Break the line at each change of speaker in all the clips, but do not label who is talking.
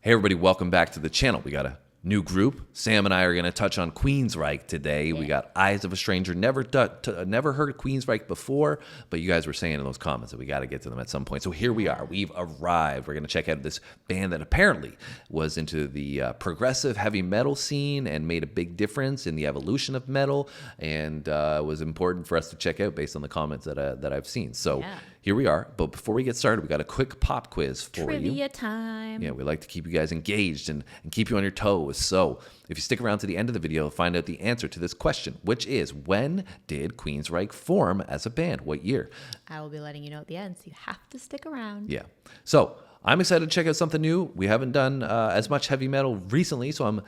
Hey everybody, welcome back to the channel. We got a new group. Sam and I are going to touch on Queensryche today. Yeah. We got Eyes of a Stranger. Never heard of Queensryche before, but you guys were saying in those comments that we got to get to them at some point. So here we are. We've arrived. We're going to check out this band that apparently was into the progressive heavy metal scene and made a big difference in the evolution of metal, and was important for us to check out based on the comments that I've seen. So here we are. But before we get started, we got a quick pop quiz for you.
Trivia time.
Yeah, we like to keep you guys engaged and keep you on your toes. So if you stick around to the end of the video, you'll find out the answer to this question, which is, when did Queensryche form as a band? What year?
I will be letting you know at the end, so you have to stick around.
Yeah. So I'm excited to check out something new. We haven't done as much heavy metal recently, so I'm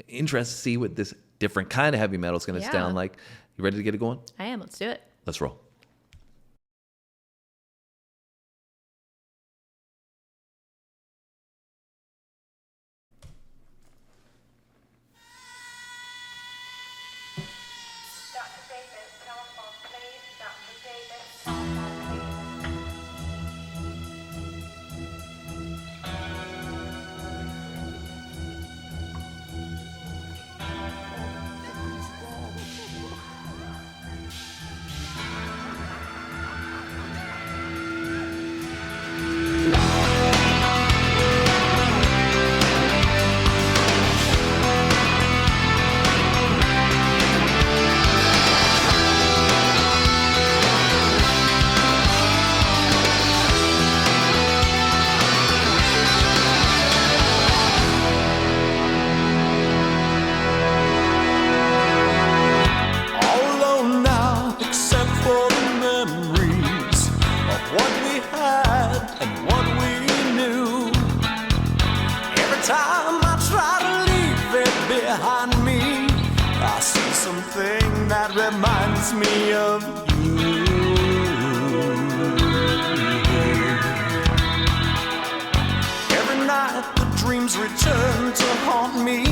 interested to see what this different kind of heavy metal is going to sound like. You ready to get it going?
I am. Let's do it.
Let's roll.
Something that reminds me of you. Every night the dreams return to haunt me.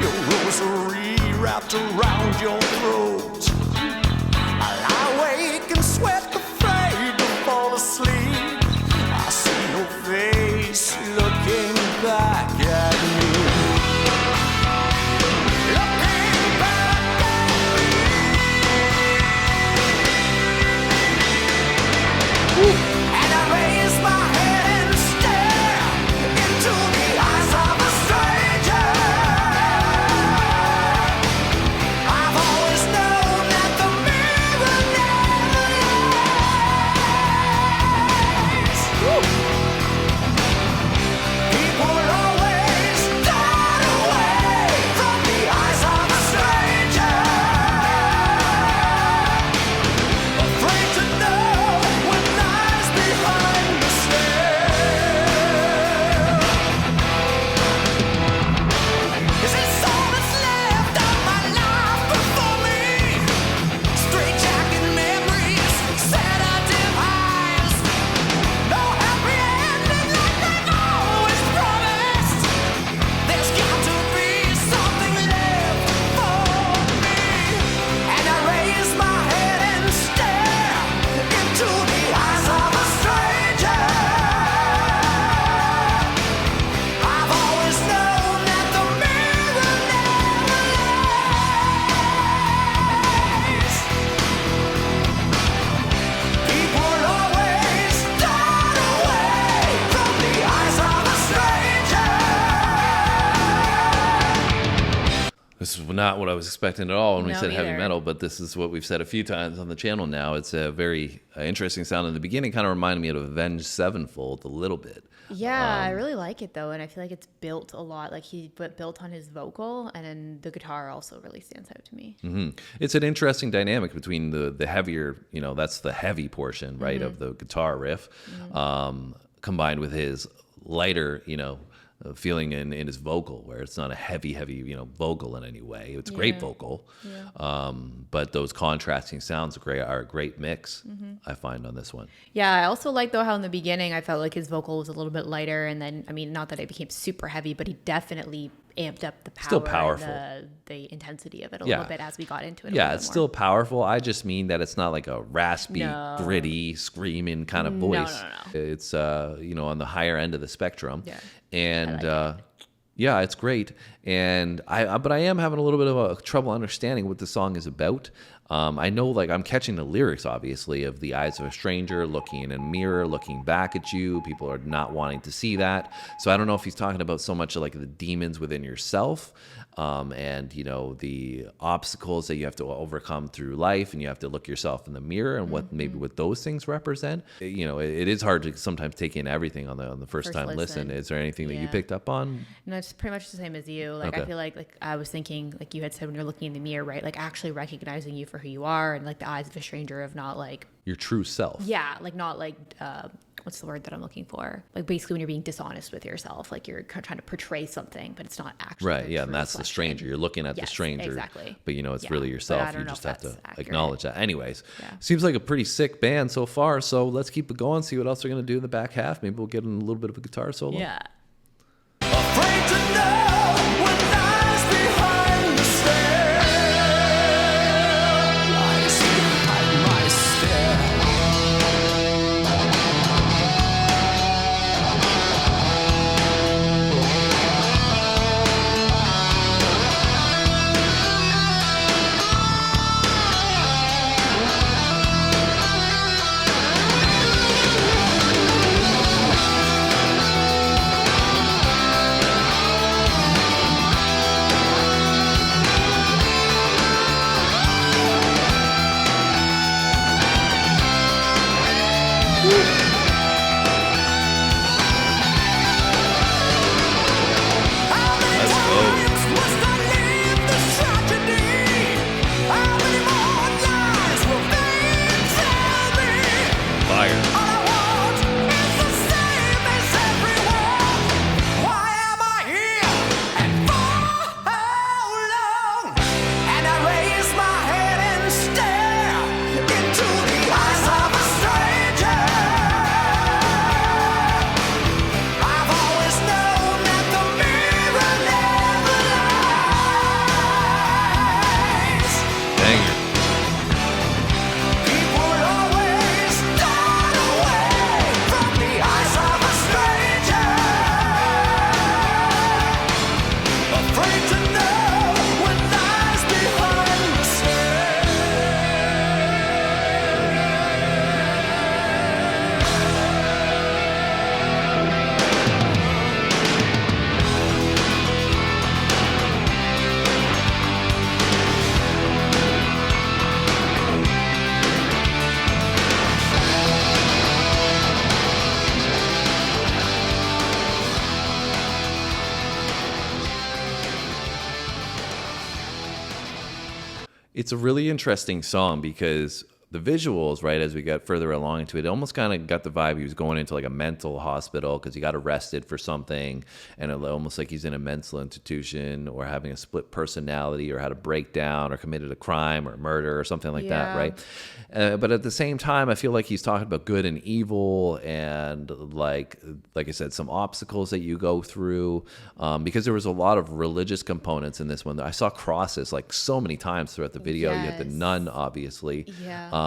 Your rosary wrapped around your throat. I lie awake and sweat, afraid to fall asleep. I see your face looking back at me.
This is not what I was expecting at all when we said
either.
heavy metal, but this is what we've said a few times on the channel now. It's a very interesting sound. In the beginning, kind of reminded me of Avenged Sevenfold a little bit.
Yeah, I really like it though, and I feel like it's built a lot. Like he built on his vocal, and then the guitar also really stands out to me.
Mm-hmm. It's an interesting dynamic between the heavier, that's the heavy portion, right, of the guitar riff, combined with his lighter, feeling in his vocal, where it's not a heavy vocal in any way. It's a great vocal, but those contrasting sounds are a great mix, I find, on this one.
Yeah, I also like though how in the beginning I felt like his vocal was a little bit lighter, and then not that it became super heavy, but he definitely amped up the power,
Still powerful.
and the intensity of it a
Yeah.
little bit as we got into it.
Yeah, it's still powerful. I just mean that it's not like a raspy,
No.
gritty, screaming kind of
No,
voice.
no.
It's on the higher end of the spectrum.
Yeah.
And
I like
yeah, it's great. And but I am having a little bit of a trouble understanding what the song is about. I know, like, I'm catching the lyrics, obviously, of the eyes of a stranger, looking in a mirror, looking back at you. People are not wanting to see that. So I don't know if he's talking about so much of, like, the demons within yourself, and, the obstacles that you have to overcome through life, and you have to look yourself in the mirror and what those things represent. It is hard to sometimes take in everything on the first time listen. Is there anything that you picked up on?
No, it's pretty much the same as you. Like,
Okay.
I feel like I was thinking, like you had said, when you're looking in the mirror, right? Like, actually recognizing you for who you are, and like the eyes of a stranger of not like,
Your true self.
yeah, like not like, what's the word that I'm looking for? Like, basically when you're being dishonest with yourself, like you're trying to portray something, but it's not actually
Right,
the
yeah,
true
and that's the
reflection.
stranger. You're looking at the
Yes,
stranger.
exactly.
But it's
Yeah,
really
but I
yourself.
don't
You
know
just
if
have to
that's accurate.
acknowledge that. Anyways,
Yeah.
seems like a pretty sick band so far. So let's keep it going, see what else they're going to do in the back half. Maybe we'll get in a little bit of a guitar solo.
Yeah.
Afraid to know what lies behind the stare. Lies behind my stare.
Let's go.
Must I leave this tragedy? How many more lies will they tell me?
Fire.
All I want is the same as everyone. Why am I here? And for how long? And I raise my head and stare into the eyes of a stranger. I've always known that the mirror never lies.
Banger.
People always turn away from the eyes of a stranger. Afraid to know what lies behind the
It's a really interesting song because the visuals, right, as we got further along into it, almost kind of got the vibe he was going into like a mental hospital because he got arrested for something, and it almost like he's in a mental institution or having a split personality or had a breakdown or committed a crime or murder or something like that,
Yeah.
right? But at the same time, I feel like he's talking about good and evil and like I said, some obstacles that you go through because there was a lot of religious components in this one. I saw crosses like so many times throughout the video. You had the
Yes.
nun, obviously.
Yeah.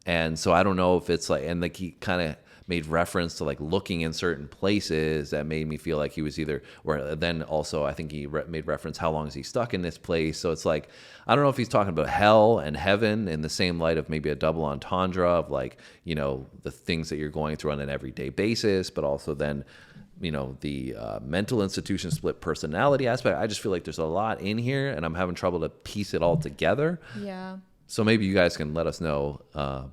And so I don't know if it's like, and like he kind of made reference to like looking in certain places that made me feel like he was either, or then also I think he made reference how long is he stuck in this place. So it's like, I don't know if he's talking about hell and heaven in the same light of maybe a double entendre of like, the things that you're going through on an everyday basis, but also then, the mental institution split personality aspect. I just feel like there's a lot in here and I'm having trouble to piece it all together.
Yeah.
So maybe you guys can let us know,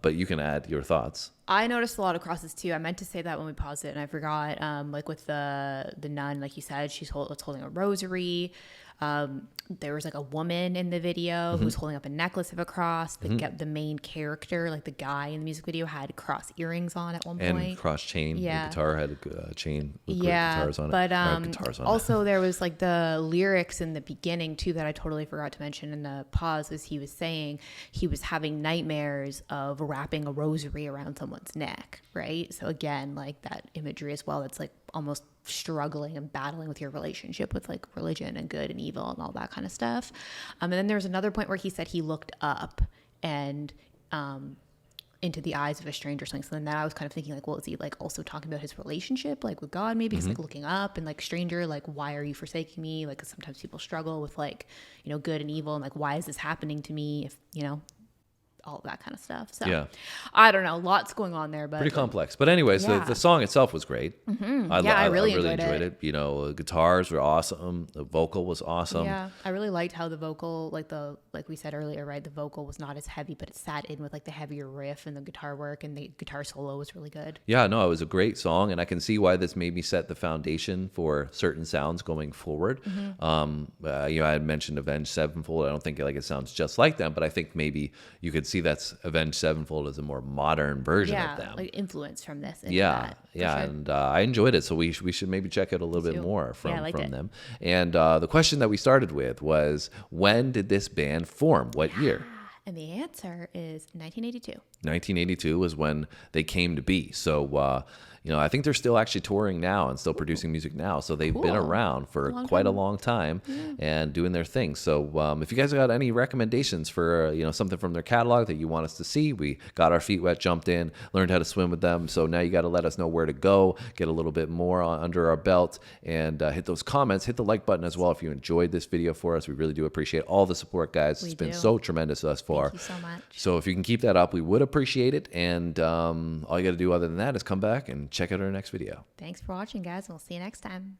but you can add your thoughts.
I noticed a lot of crosses too. I meant to say that when we paused it and I forgot. Like with the nun, like you said, she's holding a rosary. There was like a woman in the video who was holding up a necklace of a cross. The main character, like the guy in the music video, had cross earrings on at one point.
And cross chain.
Yeah.
The guitar had a chain with guitars on it.
But
guitars on
also there was like the lyrics in the beginning too that I totally forgot to mention in the pause, was he was saying he was having nightmares of wrapping a rosary around someone's someone's neck, right? So again, like that imagery as well, that's like almost struggling and battling with your relationship with like religion and good and evil and all that kind of stuff. And then there's another point where he said he looked up and into the eyes of a stranger or something. So then I was kind of thinking like, well, is he like also talking about his relationship like with God maybe? He's like looking up and like, stranger, like, why are you forsaking me? Like, 'cause sometimes people struggle with like, you know, good and evil and like, why is this happening to me? If, you know, all of that kind of stuff. So
Yeah.
I don't know, lots going on there, but
Pretty complex. But anyways,
Yeah.
the song itself was great.
I really enjoyed
it. You know, guitars were awesome. The vocal was awesome.
yeah, I really liked how the vocal, like we said earlier, right? The vocal was not as heavy, but it sat in with like the heavier riff and the guitar work, and the guitar solo was really good.
Yeah, no, it was a great song, and I can see why this maybe set the foundation for certain sounds going forward. You know, I had mentioned Avenged Sevenfold. I don't think like it sounds just like them, but I think maybe you could see that's Avenged Sevenfold as a more modern version of them.
Like influence from this. into
Yeah,
that, for
yeah,
sure.
and I enjoyed it, so we should maybe check out a little bit
too.
more
Yeah, I
from
liked it.
them. And the question that we started with was, when did this band form? What year?
And the answer is 1982.
1982 was when they came to be. So, you know, I think they're still actually touring now and still producing music now. So they've been
Cool.
around for
Long
quite a
time.
long time and doing their thing. So if you guys got any recommendations for, you know, something from their catalog that you want us to see, we got our feet wet, jumped in, learned how to swim with them. So now you got to let us know where to go, get a little bit more under our belt, and hit those comments, hit the like button as well if you enjoyed this video for us. We really do appreciate all the support, guys. It's been
do.
so tremendous thus far.
Thank you so much.
So if you can keep that up, we would appreciate it. And all you got to do other than that is come back and check out our next video.
Thanks for watching, guys. We'll see you next time.